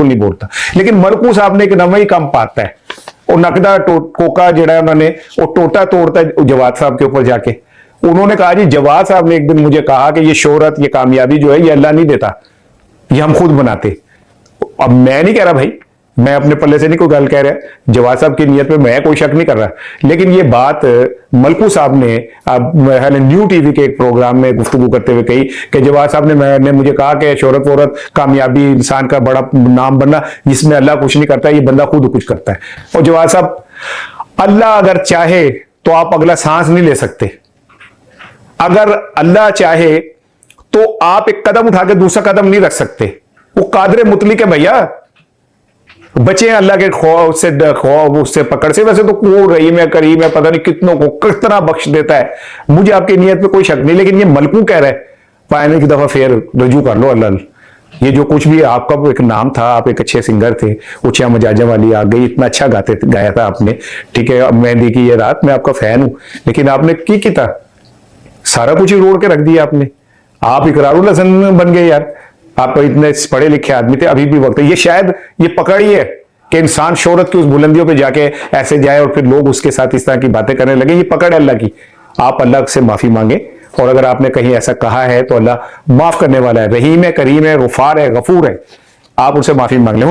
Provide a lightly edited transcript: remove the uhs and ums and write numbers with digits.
बिल्कुल नहीं बोलता। लेकिन मलकू साहब ने एक नवा ही काम पाता है, और नकदा कोका जड़ा उन्होंने वो टोटा तोड़ता है जवाद साहब के ऊपर जाके। उन्होंने कहा जी, जवाद साहब ने एक दिन मुझे कहा कि ये शोहरत, ये कामयाबी जो है ये अल्लाह नहीं देता, ये हम खुद बनाते। अब मैं नहीं कह रहा भाई, मैं अपने पल्ले से नहीं कोई गल कह रहा, जवाद साहब की नीयत पे मैं कोई शक नहीं कर रहा, लेकिन ये बात मलकू साहब ने अब न्यू टीवी के एक प्रोग्राम में गुफ्तगू करते हुए कही कि जवाद साहब ने मैंने मुझे कहा कि शोहरत वोहरत कामयाबी इंसान का बड़ा नाम बनना, इसमें अल्लाह कुछ नहीं करता, ये बंदा खुद कुछ करता है। और जवाद साहब, अल्लाह अगर चाहे तो आप अगला सांस नहीं ले सकते, अगर अल्लाह चाहे तो आप एक कदम उठा के दूसरा कदम नहीं रख सकते। वो कादरे मुतलिक है भैया, बचे हैं अल्लाह के खौफ उससे पकड़ से। वैसे तो वो रहीम है, करीम है, पता नहीं कितनों को कितना बख्श देता है, मुझे आपकी नीयत पे कोई शक नहीं, लेकिन ये मलकू कह रहा है पाने की दफा फिर रजू कर लो अल्लाह। ये जो कुछ भी आपका एक नाम था, आप एक अच्छे सिंगर थे, ऊंचा मजाजा वाली आ गई, इतना अच्छा गाया था आपने, ठीक है, अब मेहंदी की ये रात, मैं आपका फैन हूं, लेकिन आपने की किया, सारा कुछ ही रोड़ के रख दिया आपने। आप इकरारुल हसन बन गए यार, आप इतने पढ़े लिखे आदमी थे, अभी भी वक्त है। ये शायद ये पकड़ ही है कि इंसान शोहरत की उस बुलंदियों पे जाके ऐसे जाए और फिर लोग उसके साथ इस तरह की बातें करने लगे, ये पकड़ है अल्लाह की। आप अल्लाह से माफी मांगे, और अगर आपने कहीं ऐसा कहा है तो अल्लाह माफ करने वाला है, रहीम है, करीम है, गफार है, गफूर है, आप उनसे माफी मांग लें।